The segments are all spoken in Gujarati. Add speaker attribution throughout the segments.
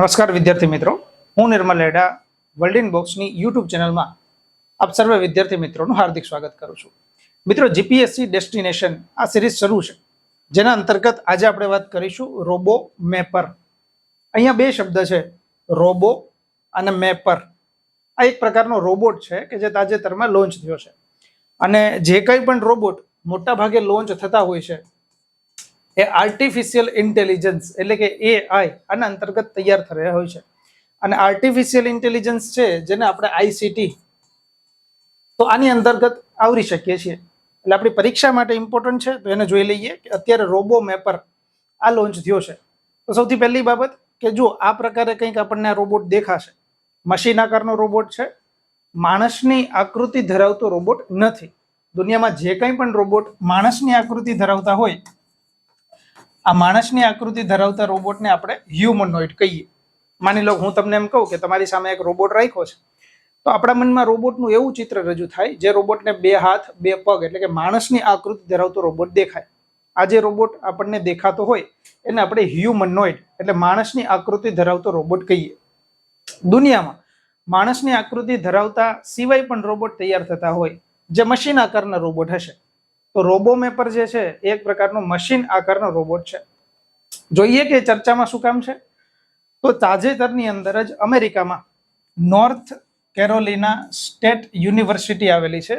Speaker 1: નમસ્કાર વિદ્યાર્થી મિત્રો, હું નિર્મલ લેડા વર્લ્ડ ઇન બોક્સની યુટ્યુબ ચેનલમાં આપ સર્વે વિદ્યાર્થી મિત્રોનું હાર્દિક સ્વાગત કરું છું. મિત્રો, જીપીએસસી ડેસ્ટિનેશન આ સિરીઝ શરૂ છે, જેના અંતર્ગત આજે આપણે વાત કરીશું રોબો મેપર. અહીંયા બે શબ્દ છે, રોબો અને મેપર. આ એક પ્રકારનો રોબોટ છે કે જે તાજેતરમાં લોન્ચ થયો છે, અને જે કંઈ પણ રોબોટ મોટા ભાગે લોન્ચ થતા હોય છે એ આર્ટિફિશિયલ ઇન્ટેલિજન્સ એટલે કે એઆઈ આના અંતર્ગત તૈયાર થયા હોય છે. અને આર્ટિફિશિયલ ઇન્ટેલિજન્સ છે જેને આપણે આઈસીટી, તો આની અંતર્ગત આવરી શકીએ છીએ. એટલે આપણી પરીક્ષા માટે ઇમ્પોર્ટન્ટ છે, તો એને જોઈ લઈએ કે અત્યારે રોબો મેપર આ લોન્ચ થયો છે. તો સૌથી પહેલી બાબત કે જો આ પ્રકારે કંઈક આપણને આ રોબોટ દેખાશે, મશીન આકારનો રોબોટ છે, માણસની આકૃતિ ધરાવતો રોબોટ નથી. દુનિયામાં જે કંઈ પણ રોબોટ માણસની આકૃતિ ધરાવતા હોય, આ માણસની આકૃતિ ધરાવતા રોબોટને આપણે હ્યુમનોઇડ કહીએ. માની લો હું તમને એમ કહું કે તમારી સામે એક રોબોટ રાખ્યો છે, તો આપણા મનમાં રોબોટનું એવું ચિત્ર રજૂ થાય જે રોબોટને બે હાથ બે પગ એટલે કે માણસની આકૃતિ ધરાવતો રોબોટ દેખાય. આ જે રોબોટ આપણને દેખાતો હોય એને આપણે હ્યુમનોઇડ એટલે માણસની આકૃતિ ધરાવતો રોબોટ કહીએ. દુનિયામાં માણસની આકૃતિ ધરાવતા સિવાય પણ રોબોટ તૈયાર થતા હોય જે મશીન આકારના રોબોટ હશે. તો રોબો મેપર જે છે એ એક પ્રકારનો મશીન આકારનો રોબોટ છે. જોઈએ કે ચર્ચામાં શું કામ છે, તો તાજેતરની અંદર જ અમેરિકામાં નોર્થ કેરોલિના સ્ટેટ યુનિવર્સિટી આવેલી છે.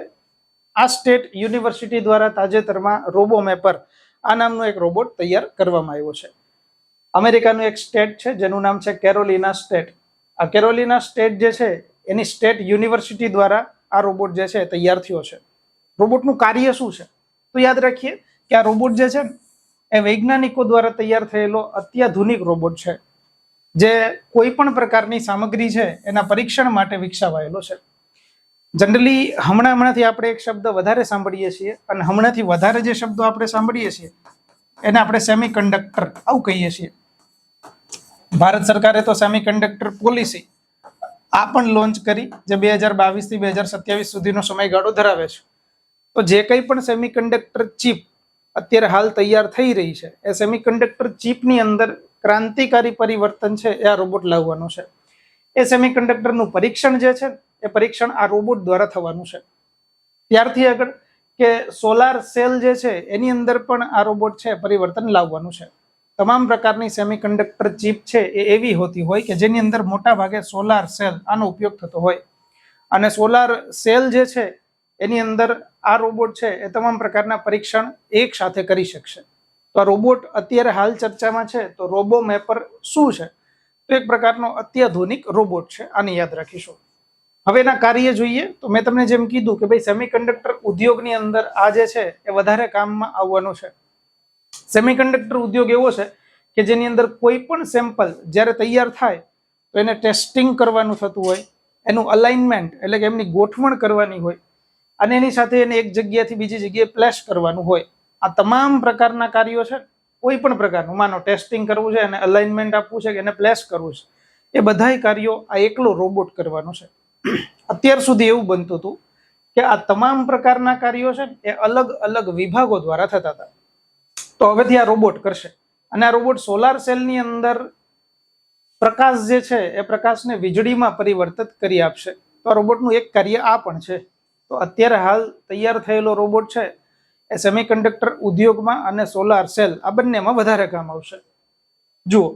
Speaker 1: આ સ્ટેટ યુનિવર્સિટી દ્વારા તાજેતરમાં રોબો મેપર આ નામનો એક રોબોટ તૈયાર કરવામાં આવ્યો છે. અમેરિકાનું એક સ્ટેટ છે જેનું નામ છે કેરોલિના સ્ટેટ. આ કેરોલિના સ્ટેટ જે છે એની સ્ટેટ યુનિવર્સિટી દ્વારા આ રોબોટ જે છે તૈયાર થયો છે. રોબોટનું કાર્ય શું છે, તો યાદ રાખીએ કે આ રોબોટ જે છે એ વૈજ્ઞાનિકો દ્વારા તૈયાર થયેલો અત્યાધુનિક રોબોટ છે, જે કોઈ પણ પ્રકારની સામગ્રી છે એના પરીક્ષણ માટે વિકસાવાયેલો છે. જનરલી હમણાંથી આપણે એક શબ્દ વધારે સાંભળીએ છીએ, અને હમણાંથી વધારે જે શબ્દો આપણે સાંભળીએ છીએ એને આપણે સેમિકન્ડક્ટર આવું કહીએ છીએ. ભારત સરકારે તો સેમિકન્ડક્ટર પોલિસી આ પણ લોન્ચ કરી, જે 2022 થી 2027 સુધીનો સમયગાળો ધરાવે છે. તો જે કંઈ પણ સેમિકન્ડક્ટર ચિપ અત્યારે હાલ તૈયાર થઈ રહી છે, એ સેમિકન્ડક્ટર ચિપની અંદર ક્રાંતિકારી પરિવર્તન છે એ આ રોબોટ લાવવાનું છે. એ સેમિકન્ડક્ટરનું પરીક્ષણ જે છે એ પરીક્ષણ આ રોબોટ દ્વારા થવાનું છે. ત્યારથી આગળ કે સોલાર સેલ જે છે એની અંદર પણ આ રોબોટ છે પરિવર્તન લાવવાનું છે. તમામ પ્રકારની સેમિકન્ડક્ટર ચિપ છે એ એવી હોતી હોય કે જેની અંદર મોટા ભાગે સોલાર સેલ આનો ઉપયોગ થતો હોય, અને સોલાર સેલ જે છે એની અંદર આ રોબોટ છે એ તમામ પ્રકારના પરીક્ષણ એક સાથે કરી શકશે. તો આ રોબોટ અત્યારે હાલ ચર્ચામાં છે. તો રોબો મેપર શું છે, તો એક પ્રકારનો અત્યાધુનિક રોબોટ છે, આને યાદ રાખીશું. હવે એના કાર્ય જોઈએ તો મેં તમને જેમ કીધું કે ભાઈ સેમિકન્ડક્ટર ઉદ્યોગની અંદર આ જે છે એ વધારે કામમાં આવવાનું છે. સેમિકન્ડક્ટર ઉદ્યોગ એવો છે કે જેની અંદર કોઈ પણ સેમ્પલ જ્યારે તૈયાર થાય તો એને ટેસ્ટિંગ કરવાનું થતું હોય, એનું અલાઇનમેન્ટ એટલે કે એમની ગોઠવણ કરવાની હોય, અને એની સાથે એને એક જગ્યાથી બીજી જગ્યાએ પ્લેસ કરવાનું હોય. આ તમામ પ્રકારના કાર્યો છે, કોઈ પણ પ્રકારનું, માનો ટેસ્ટિંગ કરવું છે, એને અલાઇનમેન્ટ આપવું છે કે એને પ્લેસ કરવું છે, એ બધાય કાર્યો આ એકલો રોબોટ કરવાનો છે. અત્યાર સુધી એવું બનતું હતું કે આ તમામ પ્રકારના કાર્યો છે એ અલગ અલગ વિભાગો દ્વારા થતા હતા. તો હવેથી આ રોબોટ કરશે, અને આ રોબોટ સોલાર સેલની અંદર પ્રકાશ જે છે એ પ્રકાશને વીજળીમાં પરિવર્તિત કરી આપશે. તો આ રોબોટનું એક કાર્ય આ પણ છે. તો અત્યારે હાલ તૈયાર થયેલો રોબોટ છે એ સેમિકન્ડક્ટર ઉદ્યોગમાં અને સોલાર સેલ આ બંનેમાં વધારે કામ આવશે. જુઓ,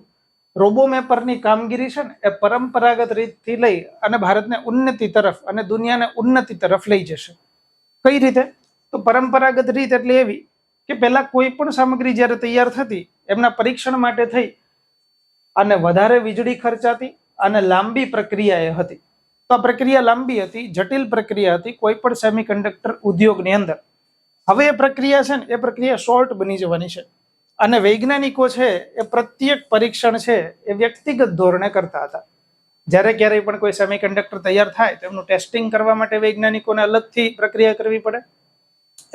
Speaker 1: રોબો મેપરની કામગીરી છે ને એ પરંપરાગત રીતથી લઈ અને ભારતને ઉન્નતિ તરફ અને દુનિયાને ઉન્નતિ તરફ લઈ જશે. કઈ રીતે? તો પરંપરાગત રીત એટલે એવી કે પહેલા કોઈ પણ સામગ્રી જ્યારે તૈયાર થતી એમના પરીક્ષણ માટે થઈ અને વધારે વીજળી ખર્ચાતી અને લાંબી પ્રક્રિયા એ હતી. તો આ પ્રક્રિયા લાંબી હતી, જટિલ પ્રક્રિયા હતી કોઈ પણ સેમિકન્ડક્ટર ઉદ્યોગની અંદર. હવે એ પ્રક્રિયા છે ને એ પ્રક્રિયા શોર્ટ બની જવાની છે, અને વૈજ્ઞાનિકો છે એ પ્રત્યેક પરીક્ષણ છે એ વ્યક્તિગત ધોરણે કરતા હતા. જ્યારે ક્યારેય પણ કોઈ સેમિકન્ડક્ટર તૈયાર થાય તો એમનું ટેસ્ટિંગ કરવા માટે વૈજ્ઞાનિકોને અલગથી પ્રક્રિયા કરવી પડે,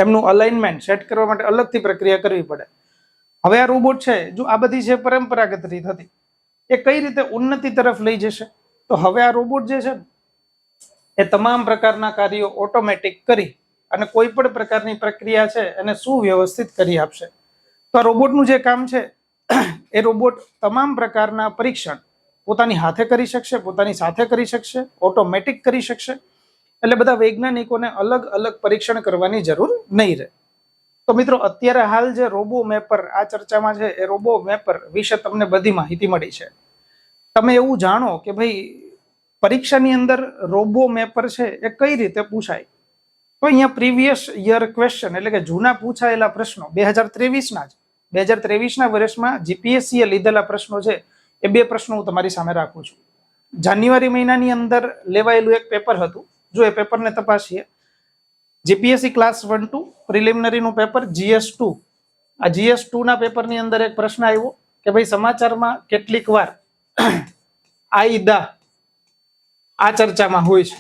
Speaker 1: એમનું અલાઇનમેન્ટ સેટ કરવા માટે અલગથી પ્રક્રિયા કરવી પડે. હવે આ રોબોટ છે, જો આ બધી જે પરંપરાગત રીત હતી એ કઈ રીતે ઉન્નતિ તરફ લઈ જશે, તો હવે આ રોબોટ જે છે એ તમામ પ્રકારના કાર્યો ઓટોમેટિક કરી અને કોઈ પણ પ્રકારની પ્રક્રિયા છે એને સુવ્યવસ્થિત કરી આપશે. તો આ રોબોટનું જે કામ છે એ રોબોટ તમામ પ્રકારના પરીક્ષણ પોતાની હાથે કરી શકશે, પોતાની સાથે કરી શકશે, ઓટોમેટિક કરી શકશે. એટલે બધા વૈજ્ઞાનિકોને અલગ અલગ પરીક્ષણ કરવાની જરૂર નહીં રહે. તો મિત્રો અત્યારે હાલ જે રોબો મેપર આ ચર્ચામાં છે એ રોબો મેપર વિશે તમને બધી માહિતી મળી છે. તમે એવું જાણો કે ભાઈ પરીક્ષાની અંદર રોબો મેપર છે એ કઈ રીતે પૂછાય. તો અહીંયા પ્રીવિયસ યર ક્વેશ્ચન એટલે કે જૂના પૂછાયેલા પ્રશ્નો 2023ના જ 2023ના વર્ષમાં જીપીએસસીએ લીધેલા પ્રશ્નો છે એ 2 પ્રશ્નો હું તમારી સામે રાખું છું. જાન્યુઆરી મહિનાની અંદર લેવાયેલું એક પેપર હતું. જો એ પેપરને તપાસીએ, જીપીએસસી ક્લાસ 1-2 પ્રિલિમિનરીનું પેપર GS2. આ GS2 ના પેપરની અંદર એક પ્રશ્ન આવ્યો કે ભાઈ સમાચારમાં કેટલીક વાર આઈદા આ ચર્ચામાં હોય છે.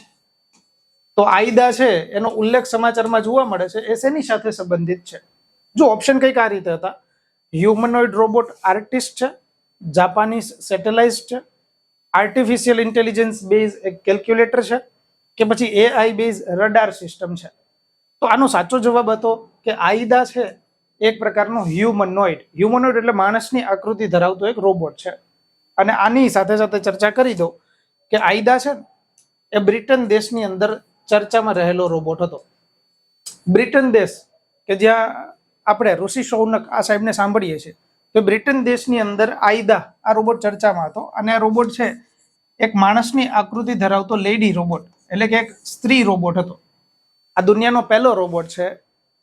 Speaker 1: તો આઈદા છે એનો ઉલ્લેખ સમાચારમાં જોવા મળે છે, એ શેની સાથે સંબંધિત છે? જો ઓપ્શન કંઈક આ રીતે હતા: હ્યુમનોઇડ રોબોટ આર્ટિસ્ટ છે, જાપાનીઝ સેટેલાઇટ છે, આર્ટિફિશિયલ ઇન્ટેલિજન્સ બેઝ એક કેલ્ક્યુલેટર છે, કે પછી AI બેઝ રડાર સિસ્ટમ છે. તો આનો સાચો જવાબ હતો કે આઈદા છે એક પ્રકારનો હ્યુમનોઇડ. હ્યુમનોઇડ એટલે માણસની આકૃતિ ધરાવતો એક રોબોટ છે. અને આની સાથે સાથે ચર્ચા કરી દો કે આઈદા છે એ બ્રિટન દેશની અંદર ચર્ચામાં રહેલો રોબોટ હતો. બ્રિટન દેશ કે જ્યાં આપણે ઋષિ શૌનક આ સાહેબને સાંભળીએ છીએ, તો બ્રિટન દેશની અંદર આઈદા આ રોબોટ ચર્ચામાં હતો. અને આ રોબોટ છે એક માણસની આકૃતિ ધરાવતો લેડી રોબોટ એટલે કે એક સ્ત્રી રોબોટ હતો. આ દુનિયાનો પહેલો રોબોટ છે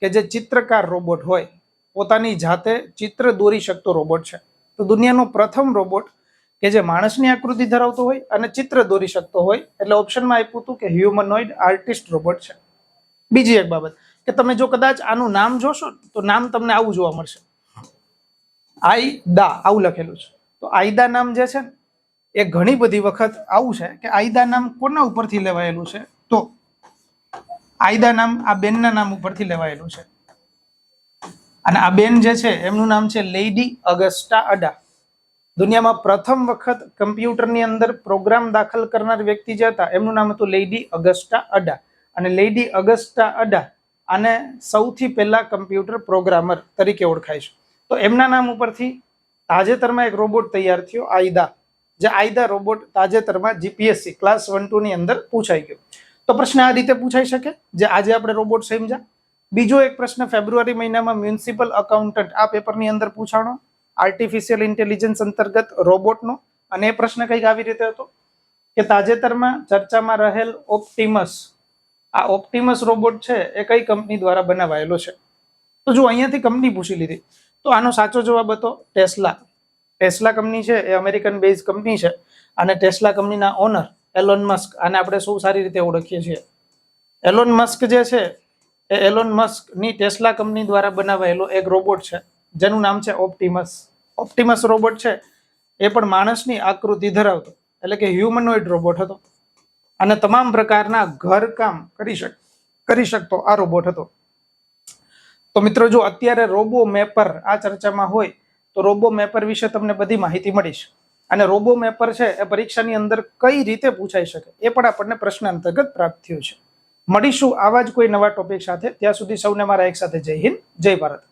Speaker 1: કે જે ચિત્રકાર રોબોટ હોય, પોતાની જાતે ચિત્ર દોરી શકતો રોબોટ છે. તો દુનિયાનો પ્રથમ રોબોટ કે જે માણસની આકૃતિ ધરાવતો હોય અને ચિત્ર દોરી શકતો હોય, એટલે ઓપ્શનમાં આપ્યું હતું કે હ્યુમનોઇડ આર્ટિસ્ટ રોબોટ છે. બીજી એક બાબત કે તમે જો કદાચ આનું નામ જોશો તો નામ તમને આવું જોવા મળશે, આઈદા આવું લખેલું છે. તો આઈદા નામ જે છે ને એ ઘણી બધી વખત આવું છે કે આઈદા નામ કોના ઉપરથી લેવાયેલું છે? તો આઈદા નામ આ બેનના નામ ઉપરથી લેવાયેલું છે. અને આ બેન જે છે એમનું નામ છે લેડી અગસ્ટા અડા. દુનિયામાં પ્રથમ વખત કમ્પ્યુટરની અંદર પ્રોગ્રામ દાખલ કરનાર વ્યક્તિ જે હતા એમનું નામ હતું લેડી અગસ્ટા અડા. અને લેડી અગસ્ટા અડા આને સૌથી પહેલા કમ્પ્યુટર પ્રોગ્રામર તરીકે ઓળખાય છે. તો એમના નામ ઉપરથી તાજેતરમાં એક રોબોટ તૈયાર થયો આઈદા, જે આઈદા રોબોટ તાજેતરમાં જીપીએસસી ક્લાસ 1-2 ની અંદર પૂછાઈ ગયો. તો પ્રશ્ન આ રીતે પૂછાઈ શકે જે આજે આપણે રોબોટ સમજ્યા. બીજો એક પ્રશ્ન ફેબ્રુઆરી મહિનામાં મ્યુનિસિપલ એકાઉન્ટન્ટ આ પેપરની અંદર પૂછાણો, આર્ટિફિશિયલ ઇન્ટેલિજન્સ અંતર્ગત રોબોટનો. અને એ પ્રશ્ન કંઈક આવી રીતે હતો કે તાજેતરમાં ચર્ચામાં રહેલ ઓપ્ટિમસ, આ ઓપ્ટિમસ રોબોટ છે એ કઈ કંપની દ્વારા બનાવાયેલો છે? તો જો અહીંયાથી કંપની પૂછી લીધી તો આનો સાચો જવાબ હતો ટેસ્લા. ટેસ્લા કંપની છે એ અમેરિકન બેઝ કંપની છે. અને ટેસ્લા કંપનીના ઓનર એલોન મસ્ક, આને આપણે સૌ સારી રીતે ઓળખીએ છીએ. એલોન મસ્ક જે છે એ એલોન મસ્કની ટેસ્લા કંપની દ્વારા બનાવાયેલો એક રોબોટ છે જેનું નામ છે ઓપ્ટિમસ. ઓપ્ટિમસ રોબોટ છે એ પણ માણસની આકૃતિ ધરાવતો એટલે કે હ્યુમનોઇડ રોબોટ હતો. અને તમામ પ્રકારના ઘરકામ કરી શકતો આ રોબોટ હતો. તો મિત્રો જો અત્યારે રોબો મેપર આ ચર્ચામાં હોય તો રોબો મેપર વિશે તમને બધી માહિતી મળી છે. અને રોબો મેપર છે એ પરીક્ષાની અંદર કઈ રીતે પૂછાઈ શકે એ પણ આપણને પ્રશ્ન અંતર્ગત પ્રાપ્ત થયું છે. મળીશું આવા જ કોઈ નવા ટોપિક સાથે. ત્યાં સુધી સૌને મારા એક સાથે જય હિન્દ, જય ભારત.